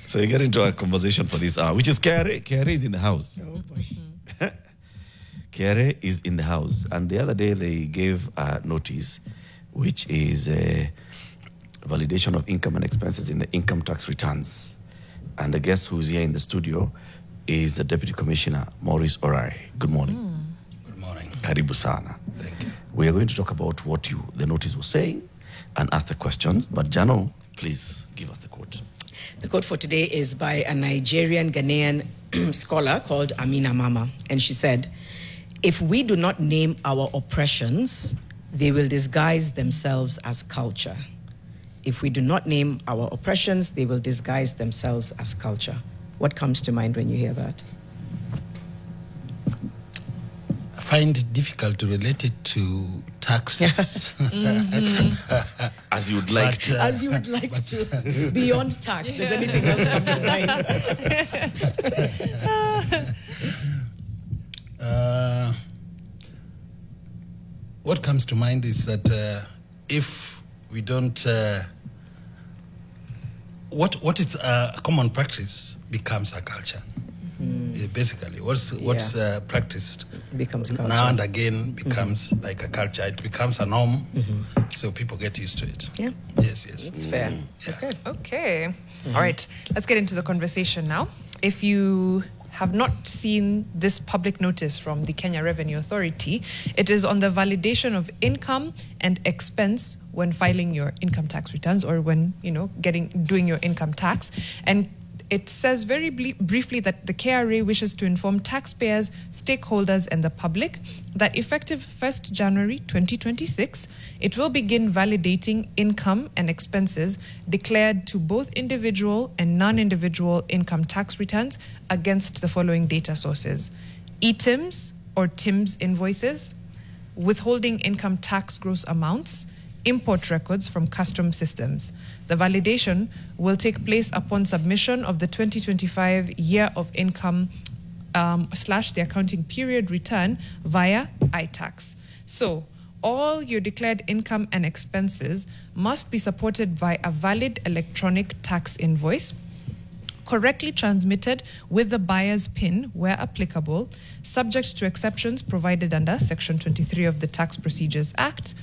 So you get into a conversation for this hour, which is Kere. Kere is in the house. Oh boy. Kere is in the house. And the other day they gave a notice, which is a validation of income and expenses in the income tax returns. And the guest who's here in the studio is the Deputy Commissioner, Maurice Oray. Good morning. Good morning. Karibu sana. Thank you. We are going to talk about what the notice was saying and ask the questions. But Jano, please give us the quote. The quote for today is by a Nigerian Ghanaian scholar called Amina Mama. And she said, "If we do not name our oppressions, they will disguise themselves as culture. If we do not name our oppressions, they will disguise themselves as culture." What comes to mind when you hear that? I find it difficult to relate it to taxes. As you would like to. As you would like to. Beyond tax, does anything else come to mind? What comes to mind is that if we don't... what is a common practice becomes a culture. Basically, what's practiced Becomes culture. now and again becomes like a culture. It becomes a norm, so people get used to it. Yeah. Yes. It's fair. Yeah. Okay. All right. Let's get into the conversation now. If you have not seen this public notice from the Kenya Revenue Authority, it is on the validation of income and expense when filing your income tax returns or when, doing your income tax. And it says very briefly that the KRA wishes to inform taxpayers, stakeholders, and the public that effective 1st January 2026, it will begin validating income and expenses declared to both individual and non-individual income tax returns against the following data sources: ETIMS or TIMS invoices, withholding income tax gross amounts, import records from custom systems. The validation will take place upon submission of the 2025 year of income / the accounting period return via iTax. So all your declared income and expenses must be supported by a valid electronic tax invoice, correctly transmitted with the buyer's PIN where applicable, subject to exceptions provided under Section 23 of the Tax Procedures Act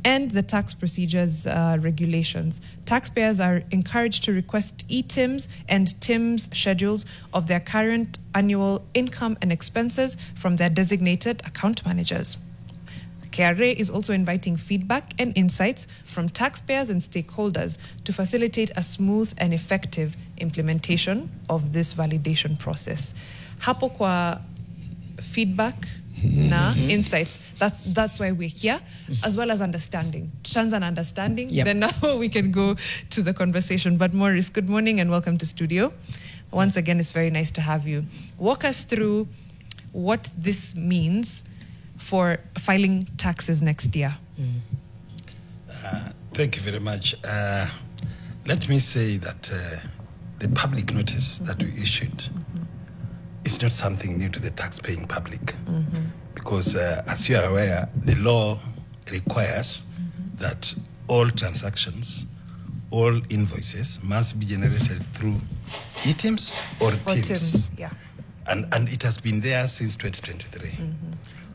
and the Tax Procedures Regulations. Taxpayers are encouraged to request ETIMS and TIMS schedules of their current annual income and expenses from their designated account managers. KRA is also inviting feedback and insights from taxpayers and stakeholders to facilitate a smooth and effective implementation of this validation process. Hapo kwa feedback na insights, that's why we're here, as well as understanding. Chance and understanding, then now we can go to the conversation. But Maurice, good morning and welcome to studio. Once again, it's very nice to have you. Walk us through what this means for filing taxes next year. Thank you very much. Let me say that the public notice that we issued is not something new to the tax-paying public, because as you are aware, the law requires that all transactions, all invoices must be generated through ETIMS or TIMS. Yeah. And it has been there since 2023.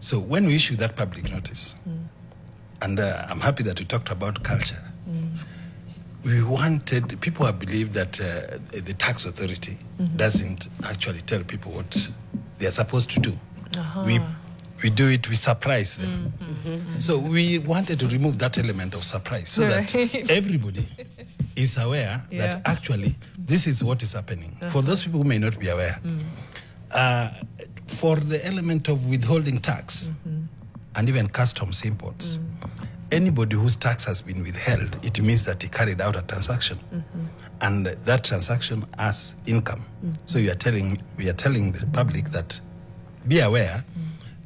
So when we issue that public notice, and I'm happy that we talked about culture, we wanted, people have believed that the tax authority doesn't actually tell people what they're supposed to do. We do it, we surprise them. So we wanted to remove that element of surprise so that everybody is aware that actually this is what is happening. For those people who may not be aware, for the element of withholding tax and even customs imports, anybody whose tax has been withheld, it means that he carried out a transaction, and that transaction as income. So we are telling the public that be aware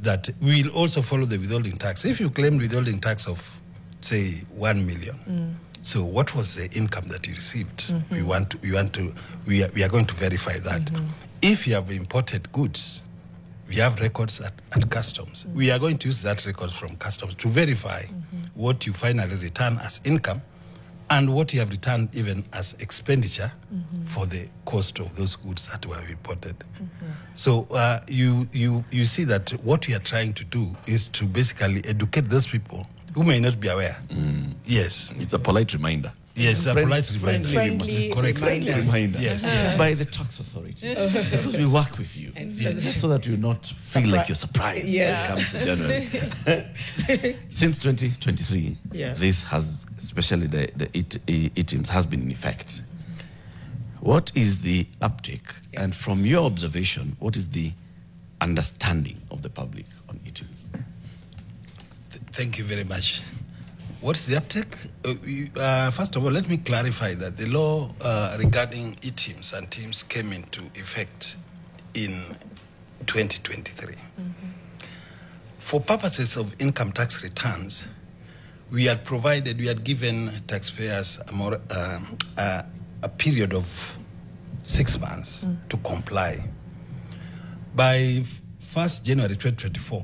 that we will also follow the withholding tax. If you claim withholding tax of, say, 1 million, so what was the income that you received? We are going to verify that. If you have imported goods, we have records at customs. We are going to use that records from customs to verify what you finally return as income and what you have returned even as expenditure for the cost of those goods that were imported. So you see that what we are trying to do is to basically educate those people who may not be aware. Yes. It's a polite reminder. Yes, a polite reminder. Friendly Correct. reminder. Yes. By the tax authority. Because we work with you. Just so that you not feel like you're surprised Yes. when it comes to January. Since 2023, this has, especially the ITIMS, has been in effect. What is the uptake? And from your observation, what is the understanding of the public on ITIMS? Thank you very much. What's the uptake? First of all, let me clarify that the law regarding ITIMS and TIMS came into effect in 2023. For purposes of income tax returns, we had given taxpayers a period of 6 months to comply. By 1st January 2024,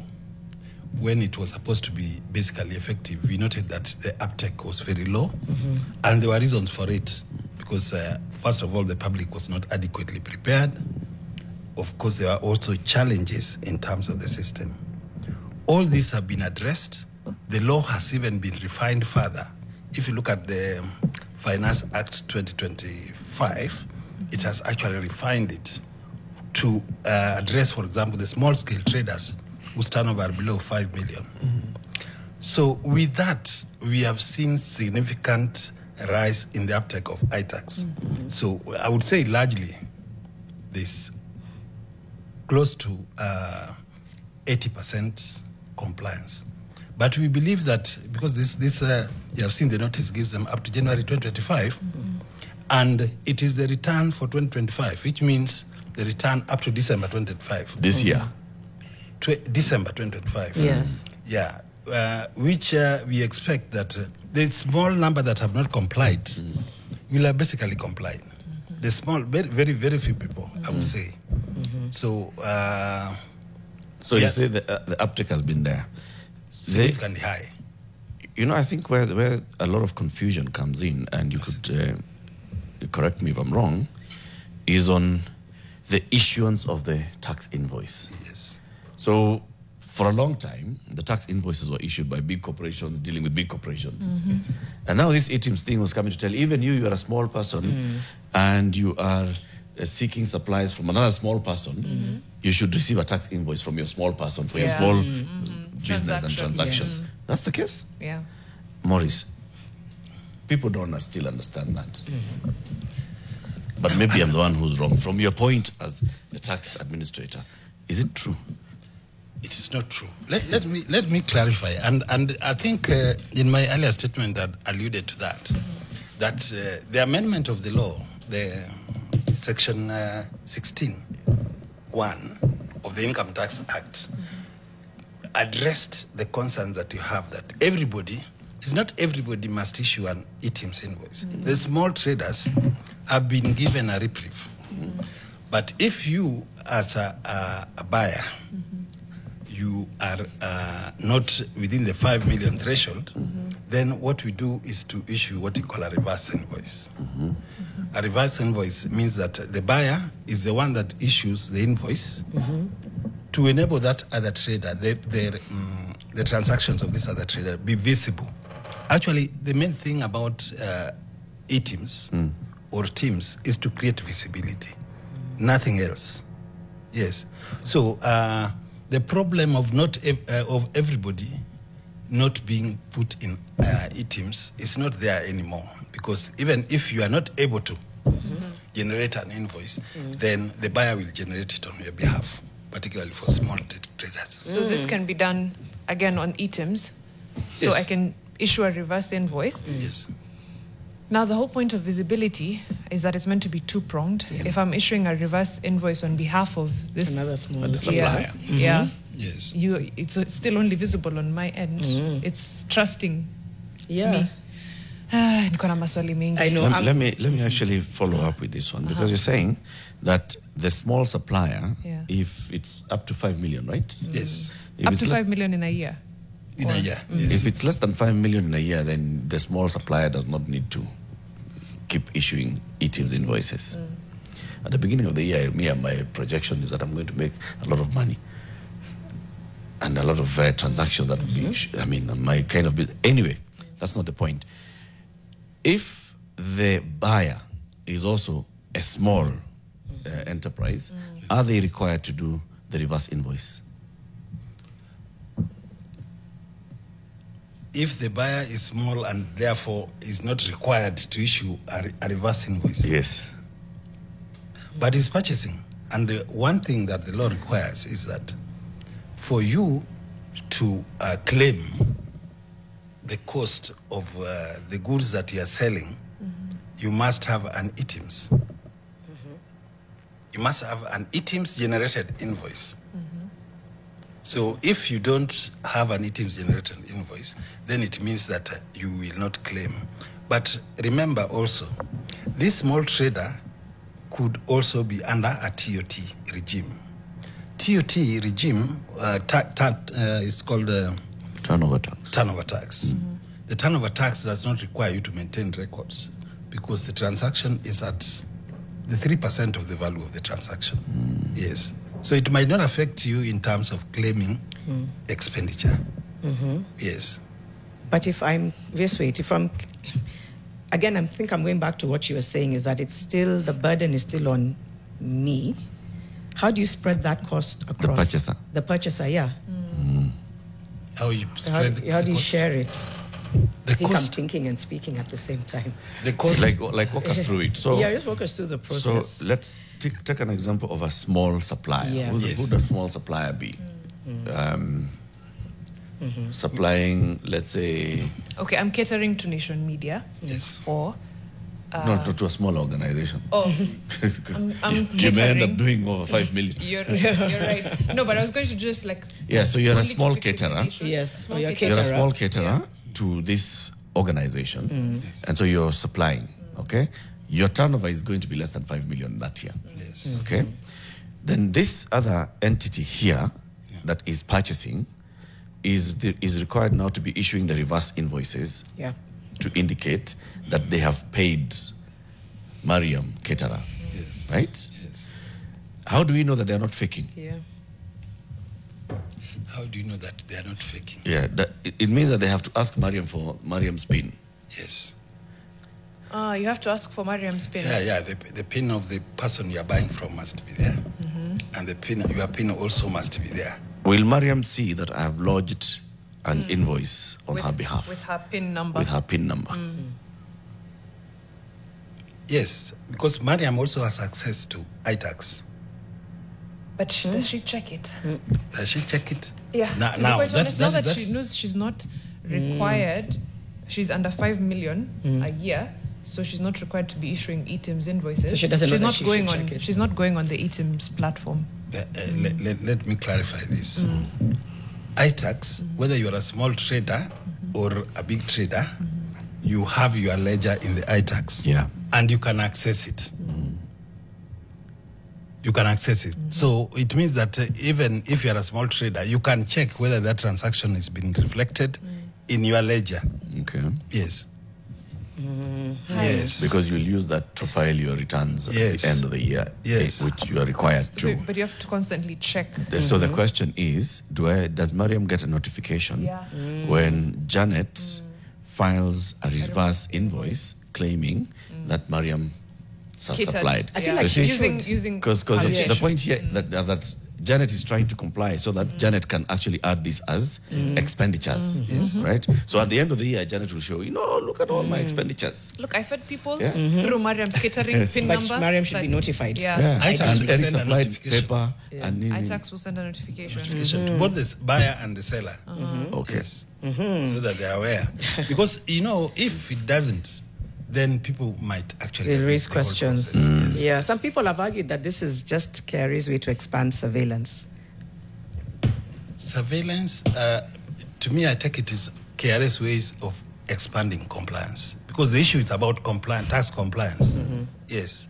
when it was supposed to be basically effective, we noted that the uptake was very low, and there were reasons for it, because first of all, the public was not adequately prepared. Of course, there were also challenges in terms of the system. All these have been addressed. The law has even been refined further. If you look at the Finance Act 2025, it has actually refined it to address, for example, the small-scale traders whose turnover are below 5 million. So with that, we have seen significant rise in the uptake of iTax. So I would say largely this close to 80% compliance. But we believe that because this you have seen the notice gives them up to January 2025, and it is the return for 2025, which means the return up to December 2025. This year? December 2025. Yes. Yeah, which we expect that the small number that have not complied will have basically complied. The small, very, very, very few people, I would say. So, you say the uptake has been there. Significantly high. You know, I think where a lot of confusion comes in, and you could correct me if I'm wrong, is on the issuance of the tax invoice. Yes. So for a long time, the tax invoices were issued by big corporations dealing with big corporations. And now this ITIMS thing was coming to tell even you are a small person and you are seeking supplies from another small person, you should receive a tax invoice from your small person for your small business and transaction. Yes. That's the case? Yeah. Maurice, people don't still understand that. But maybe I'm the one who's wrong. From your point as a tax administrator, is it true? It is not true. Let me clarify. And I think in my earlier statement that alluded to that, that the amendment of the law, the section 16(1) of the Income Tax Act, addressed the concerns that you have that it's not everybody must issue an ITIMS invoice. The small traders have been given a reprieve. But if you, as a buyer, you are not within the 5 million threshold, then what we do is to issue what we call a reverse invoice. A reverse invoice means that the buyer is the one that issues the invoice to enable that other trader, the transactions of this other trader be visible. Actually, the main thing about ITIMS or TIMS is to create visibility, nothing else. Yes. So the problem of of everybody not being put in ITIMS is not there anymore, because even if you are not able to generate an invoice, then the buyer will generate it on your behalf, particularly for small traders. So this can be done again on ITIMS. So Yes. I can issue a reverse invoice. Yes. Now, the whole point of visibility is that it's meant to be two-pronged. If I'm issuing a reverse invoice on behalf of this Another small The supplier. yeah, Yes. it's still only visible on my end. It's trusting me. Niko na maswali mengi. I know. Let me actually follow up with this one, because you're saying that the small supplier, Yeah. if it's up to 5 million, right? Yes. If Up it's to less- 5 million in a year. In a year, yes. If it's less than 5 million in a year, then the small supplier does not need to keep issuing ETIMS invoices. At the beginning of the year, my projection is that I'm going to make a lot of money and a lot of transactions that will be, my kind of business. Anyway, that's not the point. If the buyer is also a small enterprise, are they required to do the reverse invoice? If the buyer is small and therefore is not required to issue a reverse invoice. Yes. But is purchasing. And the one thing that the law requires is that for you to claim the cost of the goods that you are selling, you must have an ETIMS. You must have an ETIMS generated invoice. So if you don't have an ETIMS generated invoice, then it means that you will not claim. But remember also, this small trader could also be under a TOT regime. TOT regime is called Turnover tax. Turnover tax. The turnover tax does not require you to maintain records because the transaction is at the 3% of the value of the transaction. Yes. So it might not affect you in terms of claiming expenditure. Yes. But if I'm, again, I think I'm going back to what you were saying, is that it's still, the burden is still on me. How do you spread that cost across? The purchaser. The purchaser, yeah. How you spread How the do you cost? share it? The I think I'm cost, thinking and speaking at the same time. the cost, Like walk us through it. So, Yeah, just walk us through the process. So let's take an example of a small supplier. Yeah. Who Yes. would a small supplier be? Supplying, let's say, Okay, I'm catering to Nation Media yes. for. no, to a small organization. Oh, I'm You may end up catering. doing over 5 million. You're right. No, but I was going to just like. Yeah, so you're a only small to fix caterer. information. Yes, Small or you're caterer. You're a Caterer. small caterer to this organization, and so you're supplying. Okay, your turnover is going to be less than 5 million that year. Yes. Okay, then this other entity here that is purchasing is required now to be issuing the reverse invoices Yeah. to indicate that they have paid Mariam caterer, Yes. right? Yes. How do we know that they're not faking? Yeah. How do you know that they are not faking? Yeah, it means that they have to ask Mariam for Mariam's PIN. Yes. You have to ask for Mariam's PIN. Yeah. The PIN of the person you are buying from must be there, and the PIN, your PIN also must be there. Will Mariam see that I have lodged an invoice on her behalf With her PIN number. with her PIN number? Yes, because Mariam also has access to iTax. But does she check it? Does she check it? Yeah. Now, To be now, quite honest, now that that's- she knows she's not required, she's under 5 million a year, so she's not required to be issuing ETIMS invoices. So she doesn't know she's that not she going should on. check it. She's not going on the ETIMS platform. let me clarify this. iTax, whether you're a small trader or a big trader, you have your ledger in the iTax. Yeah. And you can access it. You can access it. So it means that even if you're a small trader, you can check whether that transaction is being reflected in your ledger. Okay. Yes. Yes. Because you'll use that to file your returns at Yes. the end of the year, Yes. which you are required So, to. but you have to constantly check. So the question is, does Mariam get a notification Yeah. when Janet files a reverse invoice claiming that Mariam has Catered. supplied? I feel like she using Because Yeah. the point here that Janet is trying to comply so that Janet can actually add this as expenditures, right? So at the end of the year, Janet will show, look at all my expenditures. Look, I fed people Yeah. through Mariam's catering PIN But number. Mariam should be that- notified. Yeah. iTax and will Eric send a supplied notification. paper and iTax will send a notification. Notification to both the buyer and the seller. Okay. Yes. So that they are aware. Because, if it doesn't, then people might actually They raise abuse the whole questions. process. Yes. Yeah, some people have argued that this is just KRA's way to expand surveillance. Surveillance, to me, I take it is KRA's ways of expanding compliance. Because the issue is about compliance, tax compliance. Yes.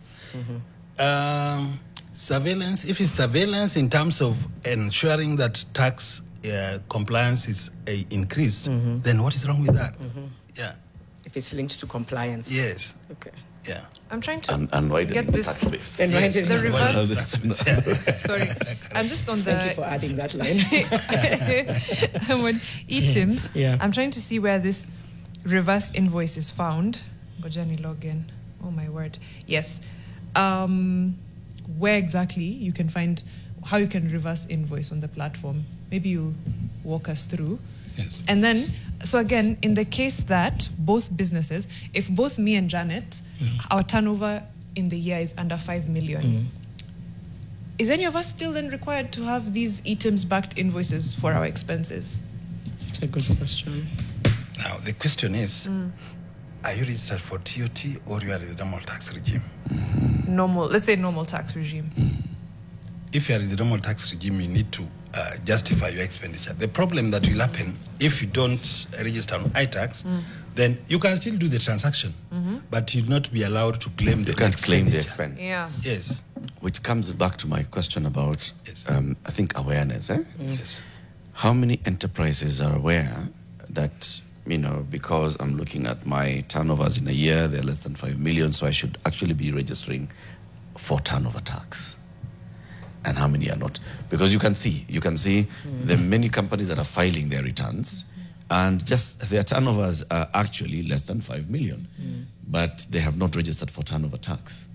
Surveillance, if it's surveillance in terms of ensuring that tax compliance is increased, then what is wrong with that? Yeah. If it's linked to compliance. Yes. Okay. Yeah. I'm trying to And widening get the this. tax base. And Yes. widening The reverse. Yeah. Sorry, I'm just on the. Thank you for adding that line. I'm on eTIMS. Yeah. I'm trying to see where this reverse invoice is found. Gojani login. Oh my word. Yes. Where exactly you can find how you can reverse invoice on the platform? Maybe you'll walk us through. Yes. And then, so again, in the case that both businesses, if both me and Janet, our turnover in the year is under 5 million, is any of us still then required to have these eTIMS backed invoices for our expenses? That's a good question. Now, the question is, are you registered for TOT or you are in the normal tax regime? Normal, let's say normal tax regime. If you are in the normal tax regime, you need to justify your expenditure. The problem that will happen if you don't register on iTax, then you can still do the transaction, but you'll not be allowed to claim the You can't claim the expenditure. expense. Yeah. Yes. Which comes back to my question about, Yes. I think, awareness. Yes. How many enterprises are aware that, because I'm looking at my turnovers in a year, they're less than 5 million, so I should actually be registering for turnover tax? And how many are not? Because you can see the many companies that are filing their returns, and just their turnovers are actually less than 5 million, but they have not registered for turnover tax.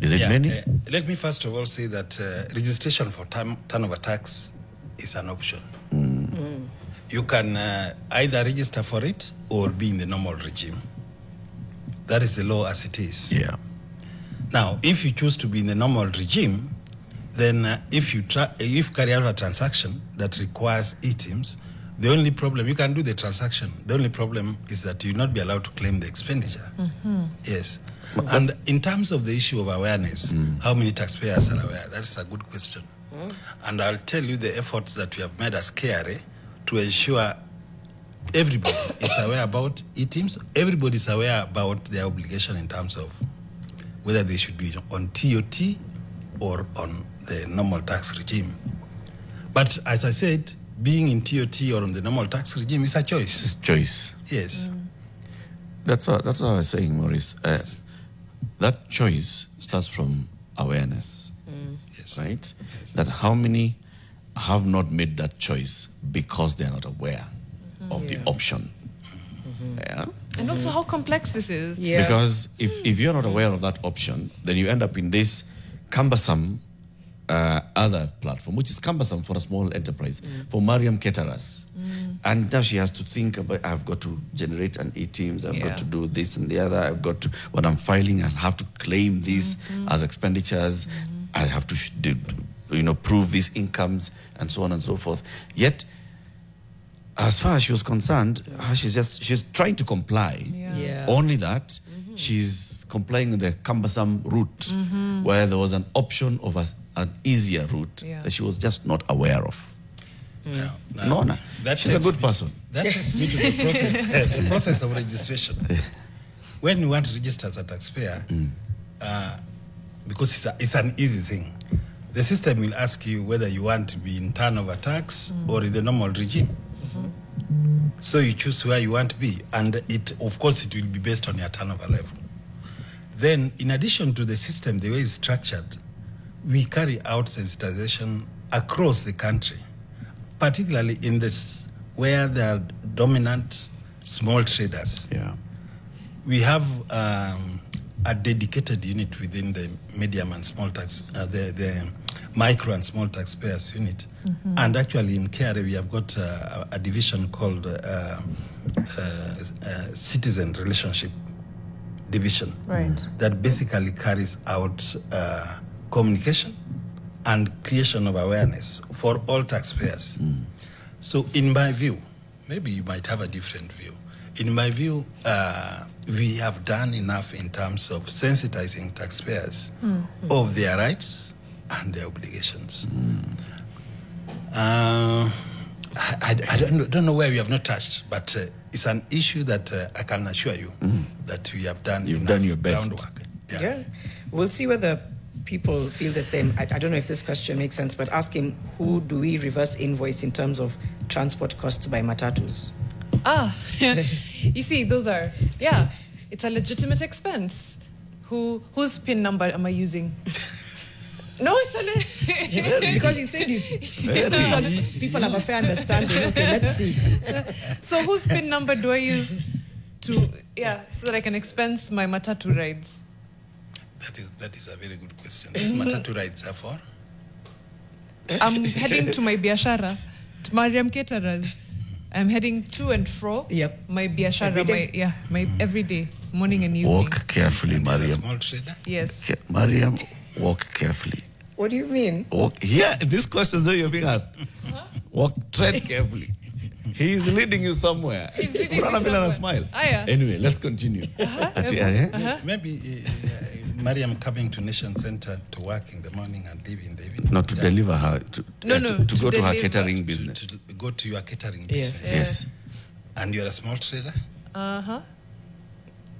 Is it many? Let me first of all say that registration for turnover tax is an option. You can either register for it or be in the normal regime. That is the law as it is. Yeah. Now, if you choose to be in the normal regime, then if you carry out a transaction that requires eTIMS, the only problem, you can do the transaction. The only problem is that you'll not be allowed to claim the expenditure. Yes. And in terms of the issue of awareness, how many taxpayers are aware? That's a good question. And I'll tell you the efforts that we have made as KRA to ensure everybody is aware about eTIMS. Everybody is aware about their obligation in terms of whether they should be on TOT or on the normal tax regime. But as I said, being in TOT or on the normal tax regime is a choice. It's choice. Yes. That's what I was saying, Maurice. That choice starts from awareness, Yes. right? That how many have not made that choice because they are not aware of the option. Yeah. And also how complex this is. Yeah. Because if you're not aware of that option, then you end up in this cumbersome other platform, which is cumbersome for a small enterprise, for Mariam caterers. And now she has to think about, I've got to generate an eTIMS, I've got to do this and the other, I've got to, when I'm filing, I'll have to claim this as expenditures, I have to prove these incomes, and so on and so forth. Yet, as far as she was concerned, she's trying to comply. Yeah. Only that she's complying with the cumbersome route, where there was an option of an easier route that she was just not aware of. Now, she's a good person. That takes me to the process, the process of registration. When you want to register as a taxpayer, because it's an easy thing, the system will ask you whether you want to be in turnover tax or in the normal regime. So you choose where you want to be, and of course it will be based on your turnover level. Then, in addition to the system, the way it's structured, we carry out sensitization across the country, particularly in this where there are dominant small traders. Yeah. We have a dedicated unit within the medium and small tax, the micro and small taxpayers unit. And actually in KRA we have got a division called Citizen Relationship Division. Right. That basically carries out communication and creation of awareness for all taxpayers. So in my view, maybe you might have a different view. In my view, we have done enough in terms of sensitizing taxpayers of their rights and their obligations. I don't know where we have not touched, but it's an issue that I can assure you that we have done You've enough done your best. groundwork. Yeah. We'll see whether people feel the same. I don't know if this question makes sense, but ask him, who do we reverse invoice in terms of transport costs by matatus? You see, those are, it's a legitimate expense. Whose PIN number am I using? No, it's because he said people have a fair understanding. Okay, let's see. So whose PIN number do I use so that I can expense my matatu rides? That is a very good question. These matatu rides are for? I'm heading to my biashara, to Mariam Caterers. I'm heading to and fro. Yep. My biashara, my everyday, morning and evening. Walk carefully, Mariam. Small trader? Yes. Mariam, walk carefully. What do you mean? Walk. Yeah, these questions that you're being asked. Tread carefully. He is leading you somewhere. He's leading me somewhere. Smile. Yeah. Anyway, let's continue. Maybe Mariam coming to Nation Center to work in the morning and leave in the evening. Not to deliver her. To go to her deliver. catering business. To go to your catering business. Yes. And you're a small trader? Uh-huh.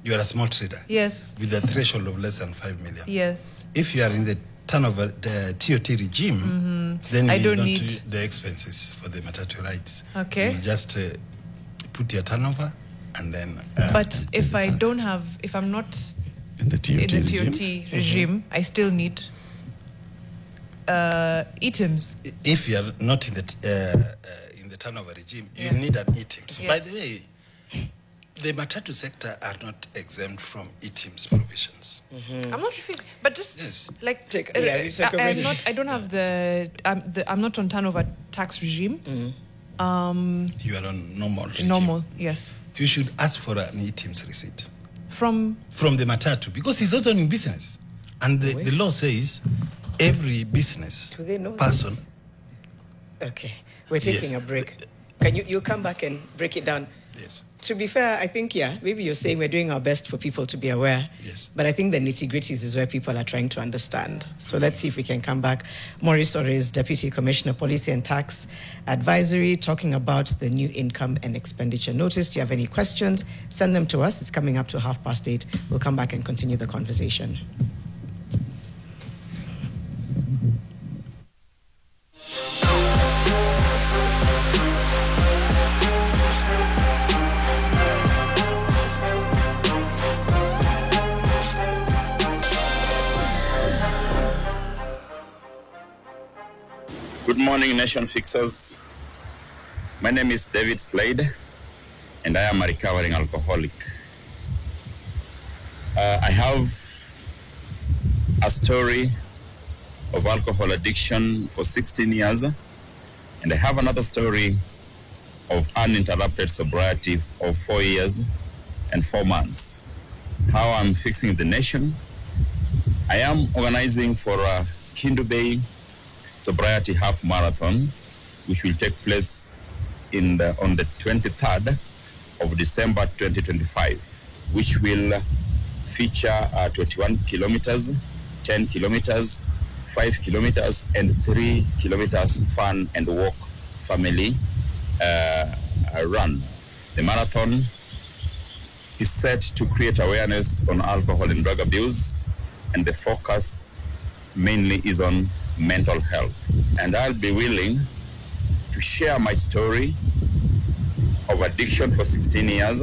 You're a small trader? Yes. With a threshold of less than 5 million? Yes. If you are in the turnover, the TOT regime, then I you don't don't need the expenses for the matatu rides. Okay. You just put your turnover and then... but if I'm not in the TOT regime, I still need items. If you are not in the turnover regime, you need an items. Yes. By the way, the matatu sector are not exempt from items provisions. I'm not refusing, but just like I don't have I'm not on turnover tax regime. You are on normal regime. Normal, yes. You should ask for an items receipt from the matatu, because he's also in business, and the law says every business person. This? Okay, we're taking a break. Can you come back and break it down? Yes. To be fair, I think, maybe you're saying we're doing our best for people to be aware. Yes. But I think the nitty-gritties is where people are trying to understand. So let's see if we can come back. Maurice Oray is Deputy Commissioner, Policy and Tax Advisory, talking about the new income and expenditure notice. Do you have any questions? Send them to us. It's coming up to 8:30. We'll come back and continue the conversation. Good morning, Nation Fixers. My name is David Slade, and I am a recovering alcoholic. I have a story of alcohol addiction for 16 years, and I have another story of uninterrupted sobriety of 4 years and 4 months. How I'm fixing the nation. I am organizing for a Kindu Bay Sobriety Half Marathon, which will take place on the 23rd of December 2025, which will feature 21 kilometers, 10 kilometers, 5 kilometers, and 3 kilometers fun and walk family run. The marathon is set to create awareness on alcohol and drug abuse, and the focus mainly is on mental health. And I'll be willing to share my story of addiction for 16 years.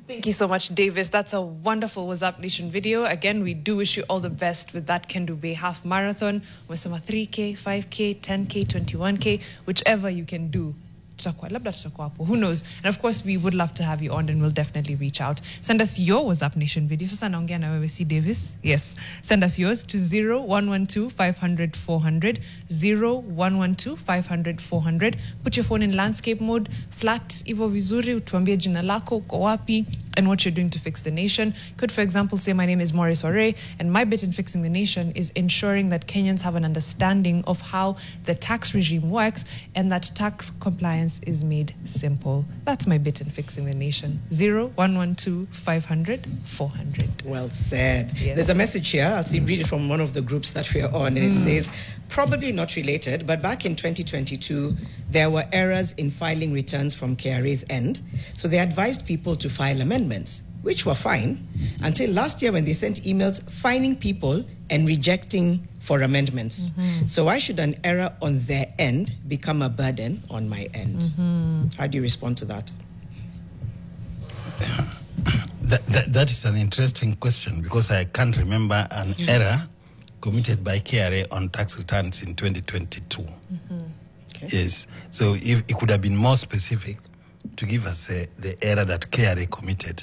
Thank you so much, Davis. That's a wonderful What's Up Nation video. Again, we do wish you all the best with that Kendu Bay Half Marathon. Umesema 3K, 5K, 10K, 21K, whichever you can do. Who knows? And of course, we would love to have you on, and we'll definitely reach out. Send us your What's Up Nation video. Sasa naongea na wewe, Davis. Yes. Send us yours to 0112 500 400. 0112 500 400. Put your phone in landscape mode, flat, ivo vizuri, utuambie jina lako, uko wapi, and what you're doing to fix the nation. Could, for example, say, my name is Maurice Oray, and my bit in fixing the nation is ensuring that Kenyans have an understanding of how the tax regime works and that tax compliance is made simple. That's my bit in fixing the nation. 0112 500 400. Well said. Yes. There's a message here. I'll read it from one of the groups that we're on, and it says, probably not related, but back in 2022, there were errors in filing returns from KRA's end. So they advised people to file amendments. amendments, which were fine until last year when they sent emails fining people and rejecting for amendments. So why should an error on their end become a burden on my end? How do you respond to that? That is an interesting question, because I can't remember an error committed by KRA on tax returns in 2022. Okay. Yes. So if it could have been more specific to give us the error that KRA committed.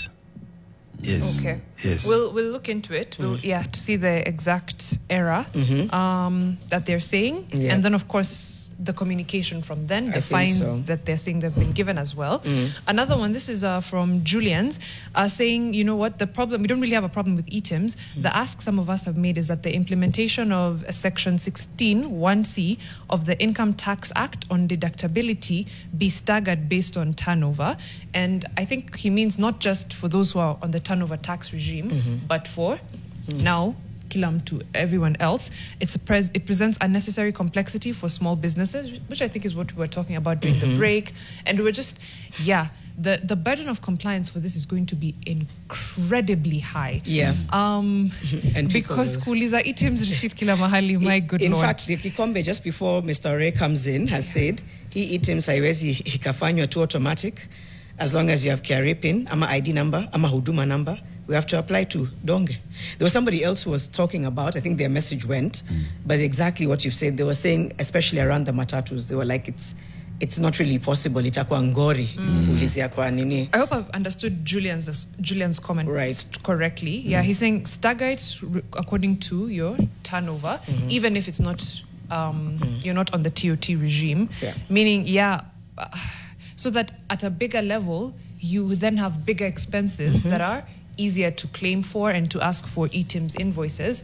Yes. Okay. Yes. We'll look into it. We'll, to see the exact error that they're saying, Yeah. and then of course the communication from then, the I think fines so. that they're saying they've been given as well. Another one. This is from Julian's, saying, you know what, the problem, we don't really have a problem with ETIMs. The ask some of us have made is that the implementation of Section 16(1)(c) of the Income Tax Act on deductibility be staggered based on turnover. And I think he means not just for those who are on the turnover tax regime, but for now, to everyone else. It presents unnecessary complexity for small businesses, which I think is what we were talking about during the break. And we're just, the burden of compliance for this is going to be incredibly high. Yeah. And because kuuliza items receipt kila mahali, my good in Lord. fact, the Kikombe, just before Mr. Oray comes in, has said, hii items haiwezi ikafanywa tu automatic, as long as you have KRA PIN, ama ID number, ama huduma number, we have to apply to Donge. There was somebody else who was talking about, I think their message went, but exactly what you've said, they were saying, especially around the matatus, they were like, it's not really possible. Itakuwa ngori. Ulizia kwa nini. I hope I've understood Julian's comment Right. correctly. Yeah, he's saying stagger it according to your turnover, even if it's not, you're not on the TOT regime. Yeah. Meaning, so that at a bigger level, you then have bigger expenses that are easier to claim for and to ask for ETIMS invoices.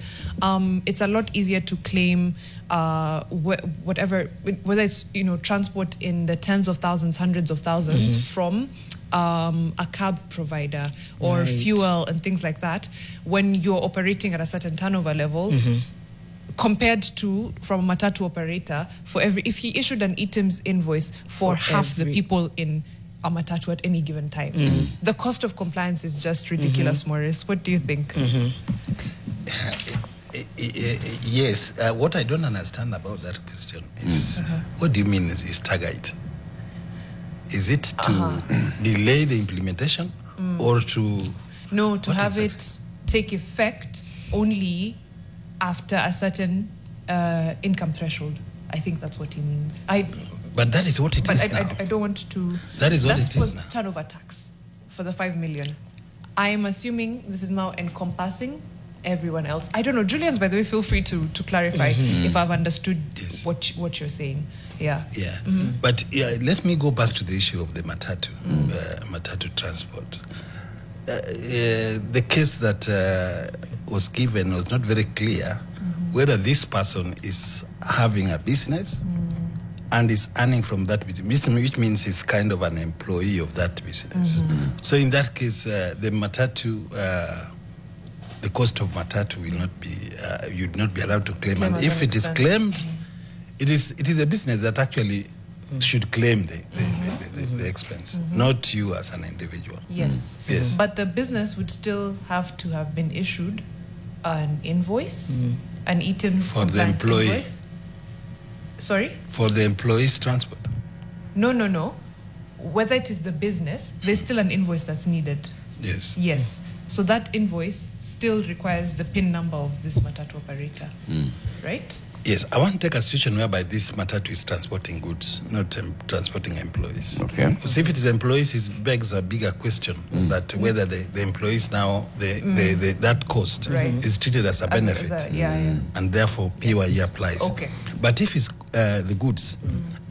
It's a lot easier to claim whatever, whether it's transport in the tens of thousands, hundreds of thousands from a cab provider or fuel and things like that, when you're operating at a certain turnover level. Compared to from a matatu operator, if he issued an ETIMS invoice for half the people in a matatu at any given time, the cost of compliance is just ridiculous. Maurice, what do you think? Yes. What I don't understand about that question is, what do you mean is you stagger it? Is it to delay the implementation or to... No, to have it take effect only after a certain income threshold. I think that's what he means. But that is what it is now. I don't want to... That is what that's it is for now. Turnover tax for the 5 million. I am assuming this is now encompassing everyone else. I don't know. Julian's, by the way, feel free to clarify if I've understood what you're saying. Yeah. Yeah. But let me go back to the issue of the matatu, matatu transport. The case that was given was not very clear whether this person is having a business and is earning from that business, which means he's kind of an employee of that business. So in that case, the matatu, the cost of matatu will not be, you'd not be allowed to claim. And if it is claimed, it is a business that actually should claim the expense, not you as an individual. Yes. Yes. But the business would still have to have been issued an invoice, an ETIMS For the employee. Invoice. Sorry? For the employee's transport. No. Whether it is the business, there's still an invoice that's needed. Yes. Yes. So that invoice still requires the PIN number of this matatu operator, right? Yes, I want to take a situation whereby this matatu is transporting goods, not transporting employees. Okay. Because if it is employees, it begs a bigger question that whether the employees now, that cost is treated as a benefit. And therefore PYE applies. Okay. But if it's the goods,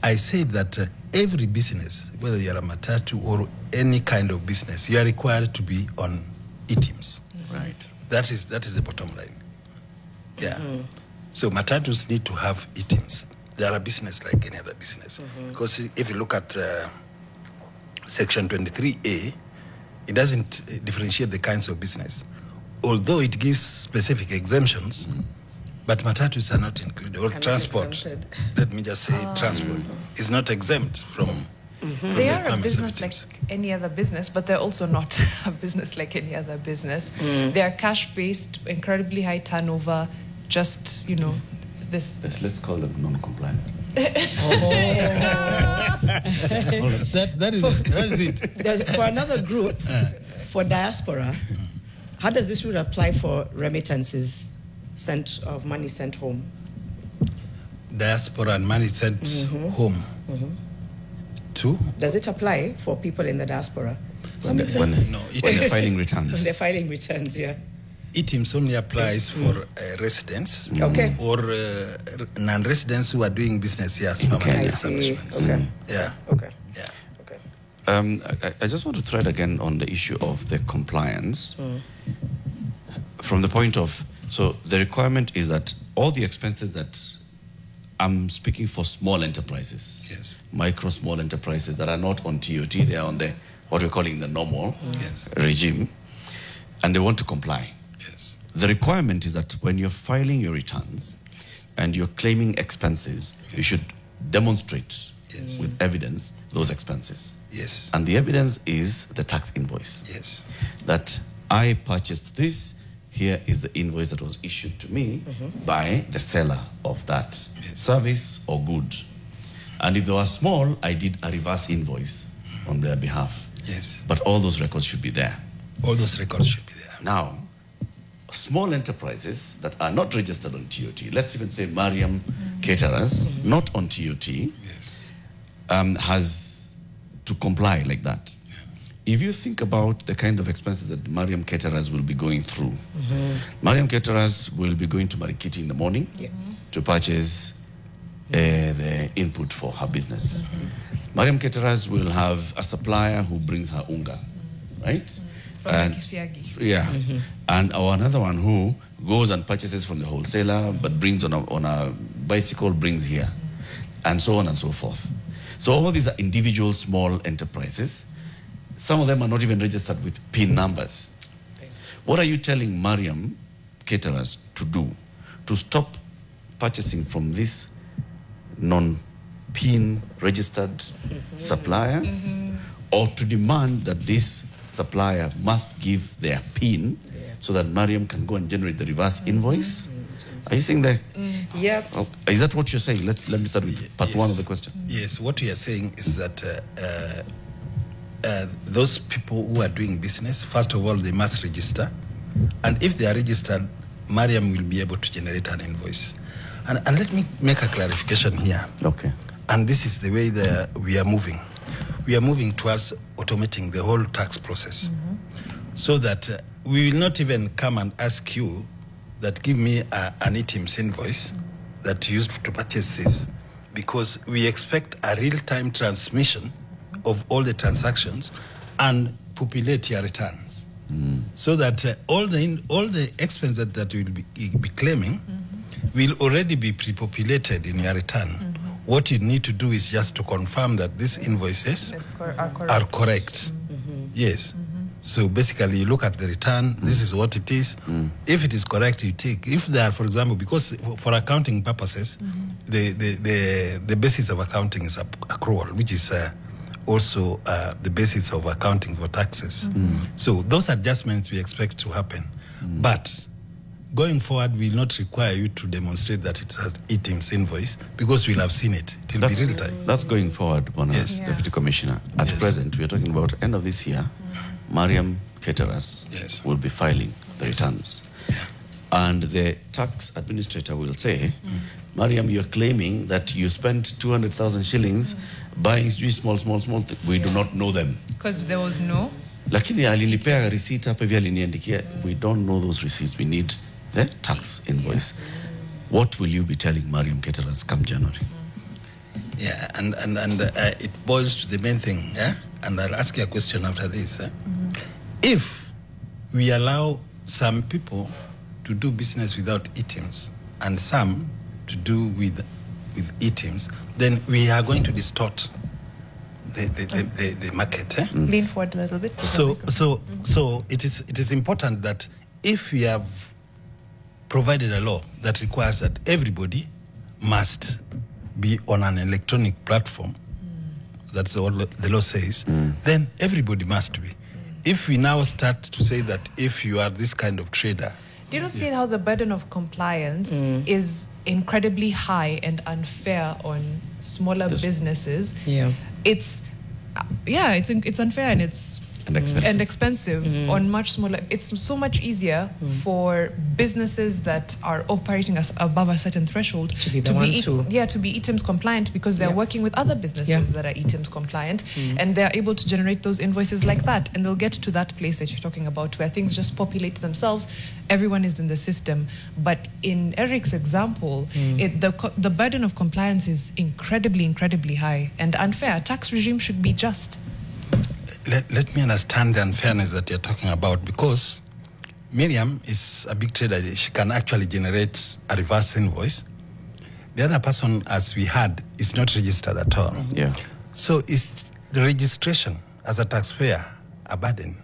I say that every business, whether you're a matatu or any kind of business, you are required to be on ETIMS. Right. That is the bottom line. Yeah. So matatus need to have ETIMS. They are a business like any other business. Because if you look at Section 23A, it doesn't differentiate the kinds of business. Although it gives specific exemptions, but matatus are not included. Or transport, let me just say transport, is not exempt from They are a business like any other business, but they're also not a business like any other business. They are cash-based, incredibly high turnover, just, this. Let's call them non-compliant. That is it. For another group, for diaspora, how does this rule apply for remittances of money sent home? Diaspora and money sent home. Does it apply for people in the diaspora? When they're filing returns. When they're filing returns, yeah. ITIMS only applies for residents or non-residents who are doing business here as permanent establishments. I just want to thread again on the issue of the compliance. From the point of, so the requirement is that all the expenses that I'm speaking for small enterprises, micro, small enterprises that are not on TOT, they are on the, what we're calling the normal regime, and they want to comply. The requirement is that when you're filing your returns and you're claiming expenses, you should demonstrate with evidence those expenses. And the evidence is the tax invoice. That I purchased this, here is the invoice that was issued to me by the seller of that service or good. And if they were small, I did a reverse invoice on their behalf. But all those records should be there. All those records should be there. Now, small enterprises that are not registered on TOT, let's even say Mariam Caterers, not on TOT, has to comply like that. If you think about the kind of expenses that Mariam Caterers will be going through, Mariam Caterers will be going to Marikiti in the morning to purchase the input for her business. Mariam Caterers will have a supplier who brings her unga, right? From Kisiagi. And another one who goes and purchases from the wholesaler, but brings on a bicycle, brings here, and so on and so forth. So all these are individual small enterprises. Some of them are not even registered with PIN numbers. What are you telling Mariam Caterers to do to stop purchasing from this non-PIN registered supplier, or to demand that this supplier must give their PIN so that Mariam can go and generate the reverse invoice? Are you saying that? Yep. Oh, is that what you're saying? Let me start with part one of the question. Yes, what we are saying is that those people who are doing business, first of all, they must register. And if they are registered, Mariam will be able to generate an invoice. And let me make a clarification here. Okay. And this is the way we are moving. We are moving towards automating the whole tax process, so that we will not even come and ask you that give me an ITIMS invoice that you used to purchase this, because we expect a real-time transmission of all the transactions and populate your returns, so that all the expenses that you will be claiming will already be pre-populated in your return. What you need to do is just to confirm that these invoices are correct. Yes. So basically, you look at the return, this is what it is. If it is correct, you take. If they are, for example, because for accounting purposes, the basis of accounting is accrual, which is also the basis of accounting for taxes. So those adjustments we expect to happen. But going forward, we will not require you to demonstrate that it's an ITIMS invoice, because we'll have seen it. It will be real time. That's going forward, Deputy Commissioner. At present, we are talking about end of this year, Mariam Caterers will be filing the returns. And the tax administrator will say, Mariam, you're claiming that you spent 200,000 shillings buying small things. We do not know them. Because there was no. Lakini alinipea receipt hapa hivi aliniandikia. We don't know those receipts. We need the tax invoice. What will you be telling Mariam Caterers come January? Yeah, and it boils to the main thing, and I'll ask you a question after this. If we allow some people to do business without ITIMS and some to do with ITIMS, then we are going to distort the market. Lean forward a little bit. So it is important that if we have provided a law that requires that everybody must be on an electronic platform, that's what the law says, then everybody must be. If we now start to say that if you are this kind of trader... Do you not see how the burden of compliance is incredibly high and unfair on smaller businesses? Yeah. It's unfair and it's expensive on much smaller. It's so much easier for businesses that are operating above a certain threshold to be the ones who to be ETIMS compliant, because they're working with other businesses that are ETIMS compliant, and they're able to generate those invoices like that, and they'll get to that place that you're talking about where things just populate themselves. Everyone is in the system. But in Eric's example, the burden of compliance is incredibly high and unfair. Tax regime should be just. Let me understand the unfairness that you're talking about, because Miriam is a big trader. She can actually generate a reverse invoice. The other person, as we had, is not registered at all. Yeah. So is the registration as a taxpayer a burden?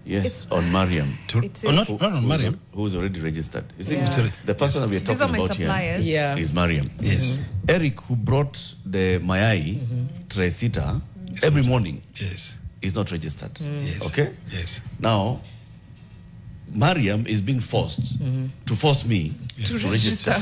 Yes, on Mariam. Not on Mariam. Who's already registered. You see, Sorry. the person that we are These are talking my about suppliers. here is Mariam. Yes. Eric, who brought the Mayai Tresita every morning, Yes. is not registered. Yes. Okay? Yes. Now, Mariam is being forced to force me to register.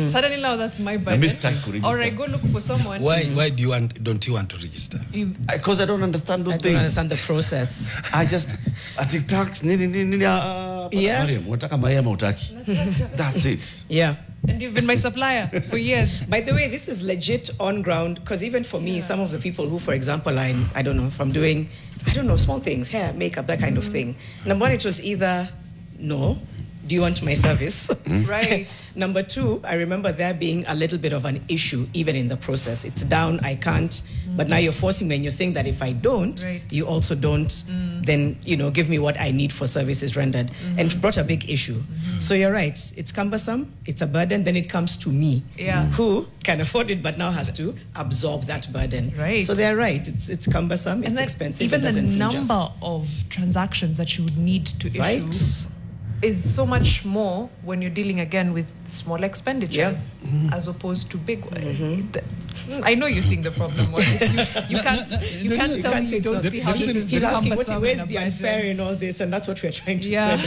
Suddenly now that's my burden. mistake to register. Or I go look for someone. Why don't you want to register? Because I don't understand those I things. don't understand the process. I just atik tax nini Yeah. Mariam, wataka mayama utaki. That's it. Yeah. And you've been my supplier for years. By the way, this is legit on ground, because even for me, some of the people who, for example, I don't know, from doing, small things, hair, makeup, that kind of thing. Number one, it was either, no, do you want my service? Right. Number two, I remember there being a little bit of an issue even in the process. It's down, I can't. But now you're forcing me and you're saying that if I don't, you also don't, then, give me what I need for services rendered. And it brought a big issue. So you're right. It's cumbersome. It's a burden. Then it comes to me, who can afford it but now has to absorb that burden. Right. So they're right. It's cumbersome. It's expensive. Even it the doesn't seem number just. of transactions that you would need to issue Right. is so much more when you're dealing again with small expenditures as opposed to big. I know you're seeing the problem. Maurice. You can't tell me you don't see how this is He's asking, cumbersome where's in a the budget? unfair in all this? And that's what we're trying to Yeah.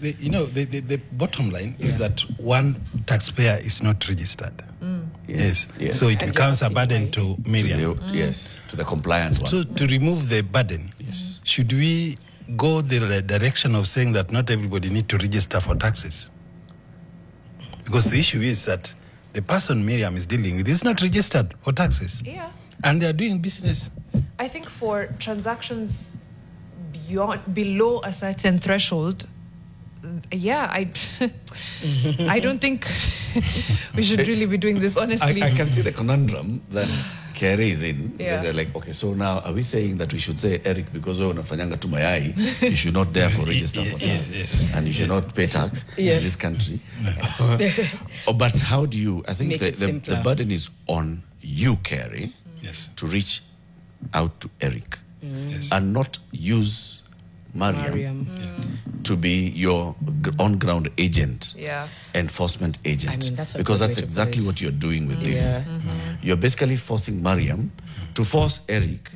The bottom line is that one taxpayer is not registered. Yes. So it becomes a burden to Miriam. Yes, to the compliance one. So to remove the burden, should we go the direction of saying that not everybody need to register for taxes? Because the issue is that the person Miriam is dealing with is not registered for taxes. Yeah. And they are doing business. I think for transactions below a certain threshold, I don't think we should really be doing this, honestly. I can see the conundrum that Kerry is in. Yeah. They're like, okay, so now are we saying that we should say, Eric, because we're unafanyanga tu mayai, you should not therefore register for tax. Yes. And you should not pay tax in this country. But how do you, I think Make it the simpler. burden is on you, Kerry, Yes. to reach out to Eric Yes. and not use Mariam to be your on-ground agent, enforcement agent. I mean, that's a because good that's way to exactly put it. what you're doing with this. You're basically forcing Mariam to force Eric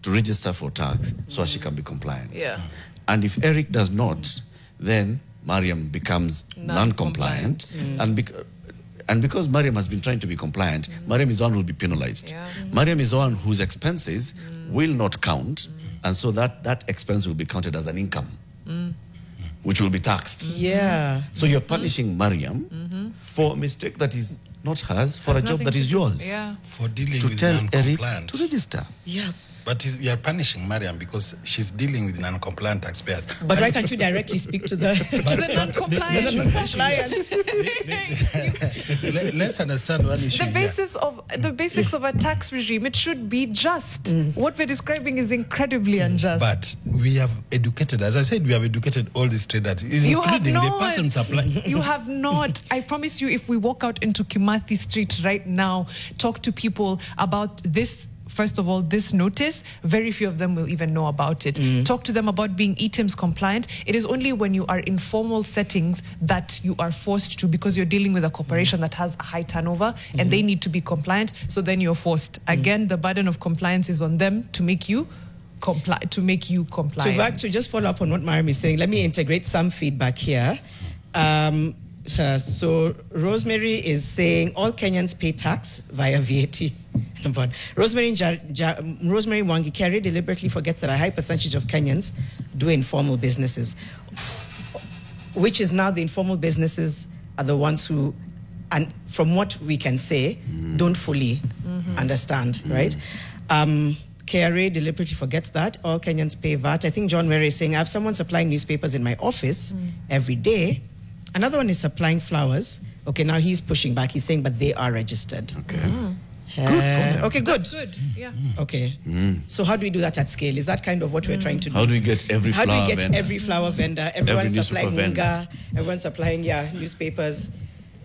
to register for tax so she can be compliant. Yeah. And if Eric does not, then Mariam becomes non-compliant. And because Mariam has been trying to be compliant, Mariam is the one who will be penalized. Yeah. Mariam is the one whose expenses will not count, and so that expense will be counted as an income, which will be taxed. Yeah. So you're punishing Mariam for a mistake that is not hers, for a job that is yours. Yeah. For dealing To with tell Eric non-compliant. to register. Yeah. But we are punishing Mariam because she's dealing with non-compliant taxpayers. But why can't you directly speak to the non-compliant. Let's understand one issue. The basics of a tax regime, it should be just. What we're describing is incredibly unjust. But we have educated, as I said, we have educated all these traders, You have including the not. person supplying. You have not. I promise you, if we walk out into Kimathi Street right now, talk to people about this first of all, this notice, very few of them will even know about it. Talk to them about being ETIMS compliant. It is only when you are in formal settings that you are forced to, because you're dealing with a corporation that has a high turnover and they need to be compliant, so then you're forced. Again, the burden of compliance is on them to make you compliant. So back to just follow up on what Mariam is saying, let me integrate some feedback here. So Rosemary is saying all Kenyans pay tax via VAT. Number one. Rosemary Wangi Kerry deliberately forgets that a high percentage of Kenyans do informal businesses, which is now the informal businesses are the ones who, and from what we can say, don't fully understand, right? KRA deliberately forgets that. All Kenyans pay VAT. I think John Were is saying, I have someone supplying newspapers in my office every day. Another one is supplying flowers. Okay, now he's pushing back. He's saying, but they are registered. Okay. Good for them. Okay, good. That's good, yeah. Okay. So how do we do that at scale? Is that kind of what we're trying to do? How do we get every flower vendor? How do we get every flower vendor? Everyone's supplying newspaper Munga. Everyone's supplying, newspapers.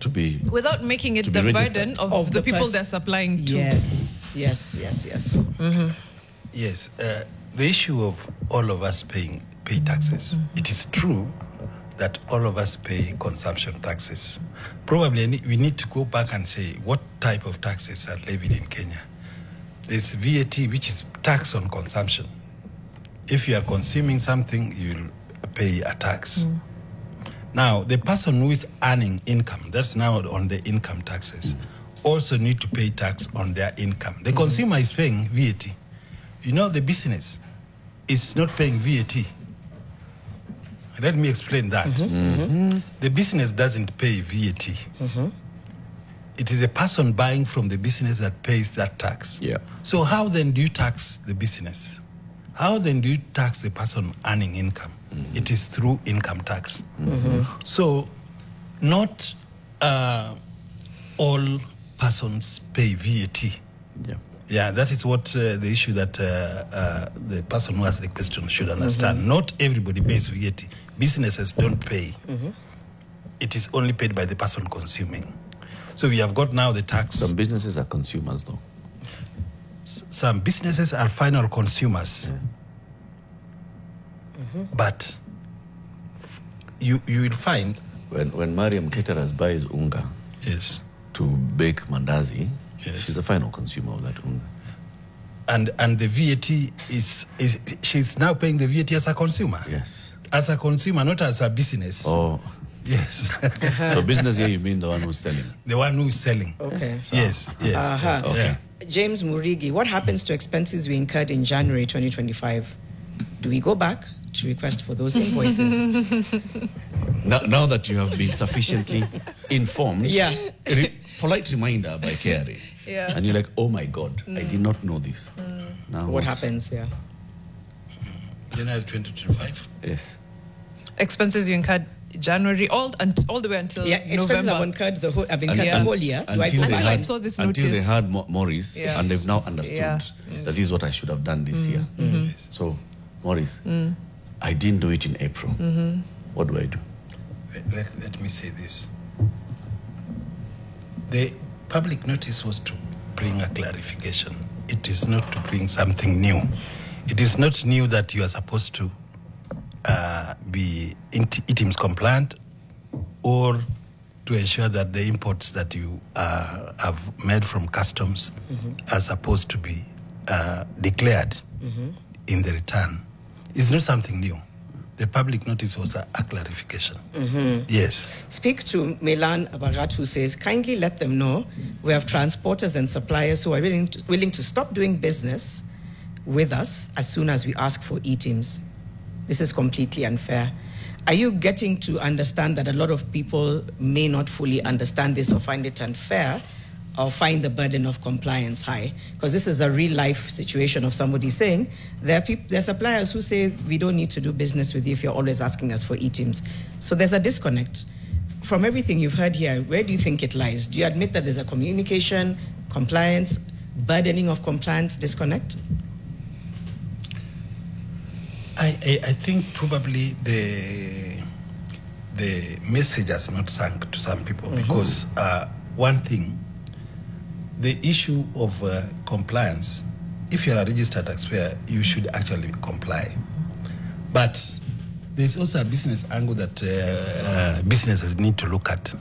To be... Without making it To the be registered. burden of the people they're supplying to. Yes. Yes, the issue of all of us pay taxes. It is true that all of us pay consumption taxes. Probably we need to go back and say what type of taxes are levied in Kenya. There's VAT, which is tax on consumption. If you are consuming something, you'll pay a tax. Now, the person who is earning income, that's now on the income taxes, also need to pay tax on their income. The consumer is paying VAT. You know, the business is not paying VAT. Let me explain that. The business doesn't pay VAT. It is a person buying from the business that pays that tax. Yeah. So how then do you tax the business? How then do you tax the person earning income? It is through income tax. So not all persons pay VAT. Yeah. Yeah, that is what the issue that the person who asked the question should understand. Not everybody pays VAT. Businesses don't pay. It is only paid by the person consuming. So we have got now the tax. Some businesses are consumers, though. Some businesses are final consumers. But you will find... When Mariam Caterers buys unga to bake mandazi, she's a final consumer of that unga. And the VAT she's now paying the VAT as a consumer. Yes. As a consumer, not as a business. Oh. Yes. So business here, you mean the one who's selling? The one who is selling. Okay. Yes. Yes. Okay. James Murigi, what happens to expenses we incurred in January 2025? Do we go back to request for those invoices? Now that you have been sufficiently informed, polite reminder by KRA. Yeah. And you're like, oh my God, I did not know this. Now What happens? Yeah. January 2025. Yes. Expenses you incurred January, all the way until expenses November. have incurred the whole year. Do I go Until back? I saw this until they notice. had Maurice, and they've now understood that this is what I should have done this year. So, Maurice, I didn't do it in April. What do I do? Let me say this. The public notice was to bring a clarification. It is not to bring something new. It is not new that you are supposed to be ETIMS compliant or to ensure that the imports that you have made from customs are supposed to be declared in the return. It's not something new. The public notice was a clarification. Yes. Speak to Milan Abagat, who says, kindly let them know we have transporters and suppliers who are willing to stop doing business with us as soon as we ask for ETIMS. This is completely unfair. Are you getting to understand that a lot of people may not fully understand this or find it unfair or find the burden of compliance high? Because this is a real life situation of somebody saying, there are suppliers who say, we don't need to do business with you if you're always asking us for ETIMS. So there's a disconnect. From everything you've heard here, where do you think it lies? Do you admit that there's a communication, compliance, burdening of compliance disconnect? I think probably the message has not sunk to some people because one thing, the issue of compliance if you're a registered taxpayer, you should actually comply. But there's also a business angle that businesses need to look at.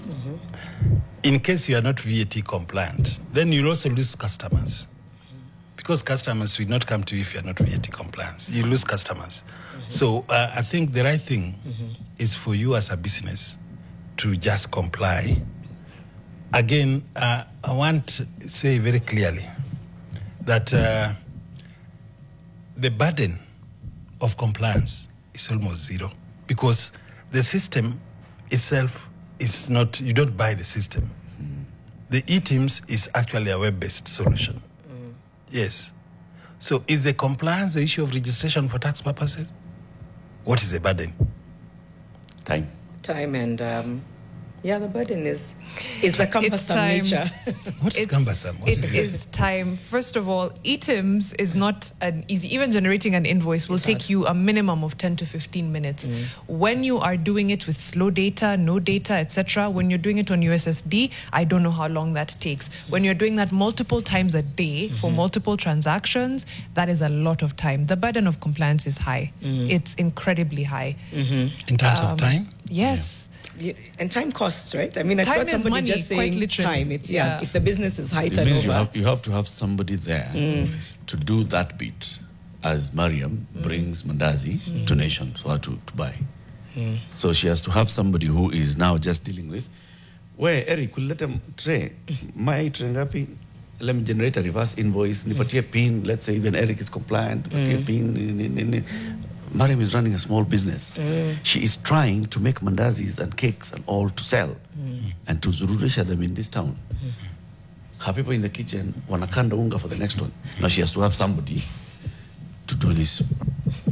In case you are not VAT compliant, then you'll also lose customers. Because customers will not come to you if you're not VAT compliant. You lose customers. So I think the right thing is for you as a business to just comply. Again, I want to say very clearly that the burden of compliance is almost zero, because the system itself is not, you don't buy the system. The e-Teams is actually a web-based solution. Yes. So is the compliance the issue of registration for tax purposes? What is the burden? Time. Time and the burden is the cumbersome nature. What is cumbersome? What It is time. First of all, e-Teams is not an easy. Even generating an invoice will take you a minimum of 10 to 15 minutes. When you are doing it with slow data, no data, etc., when you're doing it on USSD, I don't know how long that takes. When you're doing that multiple times a day for multiple transactions, that is a lot of time. The burden of compliance is high. It's incredibly high. In terms of time? Yes. And time costs, right? I mean, I saw Time is somebody money, just quite saying literally. time. It's Yeah. if the business is high It means turnover. you have to have somebody there to do that bit as Mariam brings mandazi to Nation for her to buy. So she has to have somebody who is now just dealing with, where Eric will let him tray. My tray ngapi? Let me generate a reverse invoice. Nipatie pin. Let's say even Eric is compliant. Nipatie pin. Mariam is running a small business. She is trying to make mandazis and cakes and all to sell and to zururisha them in this town. Her people in the kitchen wanakanda unga for the next one. Now she has to have somebody to do this.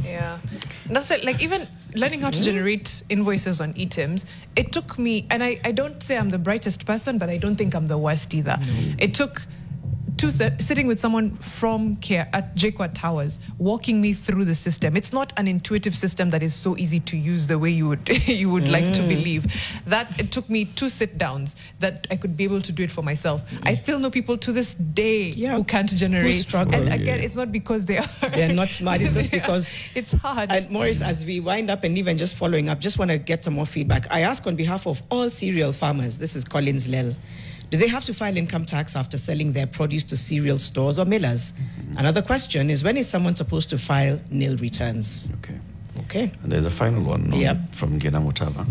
Yeah. That's it. Like, even learning how to generate invoices on e-Teams, it took me, and I don't say I'm the brightest person, but I don't think I'm the worst either. It took sitting with someone from care at JQuat Towers, walking me through the system. It's not an intuitive system that is so easy to use the way you would like to believe. That it took me 2 sit-downs that I could be able to do it for myself. I still know people to this day who can't generate. Who struggle. And again, it's not because they're not smart. It's just because it's hard. And Maurice, as we wind up and even just following up, just want to get some more feedback. I ask on behalf of all cereal farmers. This is Collins Lel. Do they have to file income tax after selling their produce to cereal stores or millers? Another question is, when is someone supposed to file nil returns? Okay. And there's a final one from Gena Mutava.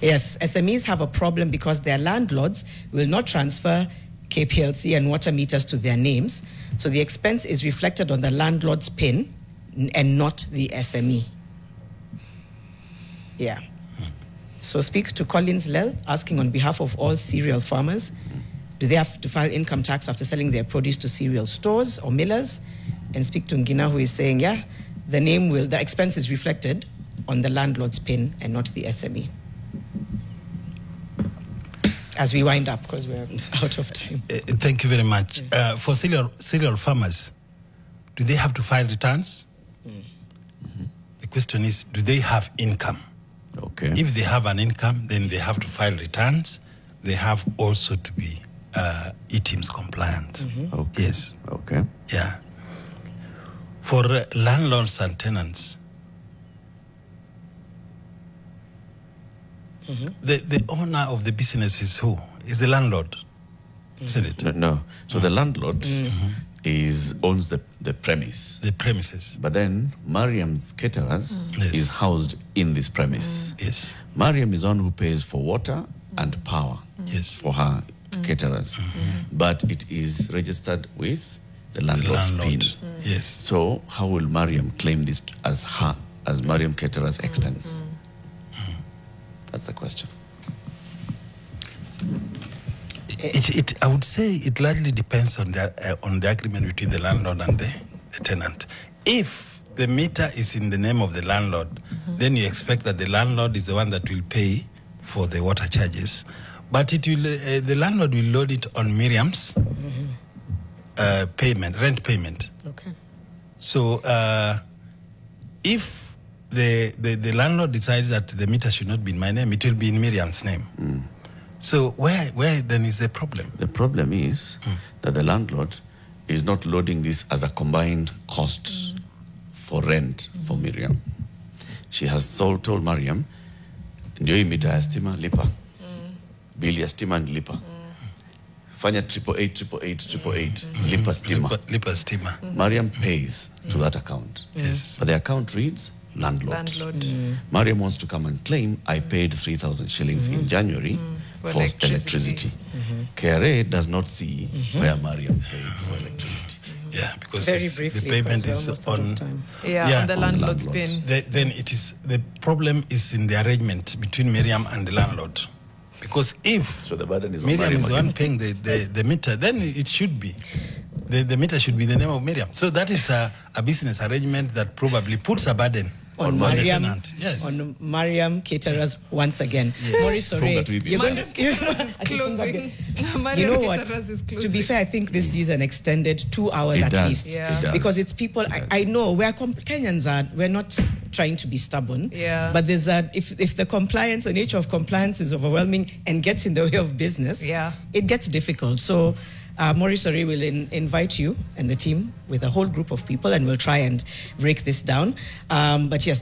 Yes, SMEs have a problem because their landlords will not transfer KPLC and water meters to their names, so the expense is reflected on the landlord's PIN and not the SME. Yeah. So speak to Collins Lel, asking on behalf of all cereal farmers, do they have to file income tax after selling their produce to cereal stores or millers? And speak to Ngina, who is saying, the expense is reflected on the landlord's PIN and not the SME. As we wind up, because we're out of time. Thank you very much. For cereal farmers, do they have to file returns? The question is, do they have income? Okay. If they have an income, then they have to file returns. They have also to be e-Teams compliant. Okay. Yes. Okay. Yeah. For landlords and tenants, the owner of the business is who? Is the landlord, isn't it? No. So the landlord owns the premise. The premises. But then Mariam's caterers is housed in this premise. Yes. Mariam is on who pays for water and power for her caterers. But it is registered with the landlord's PIN. Yes. So how will Mariam claim this as Mariam caterer's expense? That's the question. I would say it largely depends on the agreement between the landlord and the tenant. If the meter is in the name of the landlord, then you expect that the landlord is the one that will pay for the water charges. But it will, the landlord will load it on Miriam's rent payment. Okay. So if the landlord decides that the meter should not be in my name, it will be in Miriam's name. So where then is the problem? The problem is that the landlord is not loading this as a combined cost for rent for Miriam. She has told Mariam, ndio hii mita ya stima lipa. Bili ya stima ni lipa. Fanya 888, lipa stima. Lipa stima. Mariam pays to that account. Yes. But the account reads landlord. Mariam wants to come and claim, I paid 3,000 shillings in January for electricity. KRA does not see where Mariam paid for electricity. Yeah, because Very briefly, the payment is on on the landlord's bin. Then it is the problem is in the arrangement between Miriam and the landlord. Because if So the burden is on Miriam is the again. one paying the meter, then it should be. The meter should be the name of Miriam. So that is a business arrangement that probably puts a burden on the Mariam, tenant. Yes. on Mariam caterers once again. Maurice Oray, you're going to, Closing. you know what? To be fair, I think this is an extended 2 hours It at does. least. It does. Because it's people, I know, Kenyans are, we're not trying to be stubborn. Yeah. But there's if the compliance, the nature of compliance is overwhelming and gets in the way of business, it gets difficult. So Maurice Oray will invite you and the team with a whole group of people, and we'll try and break this down. But yes,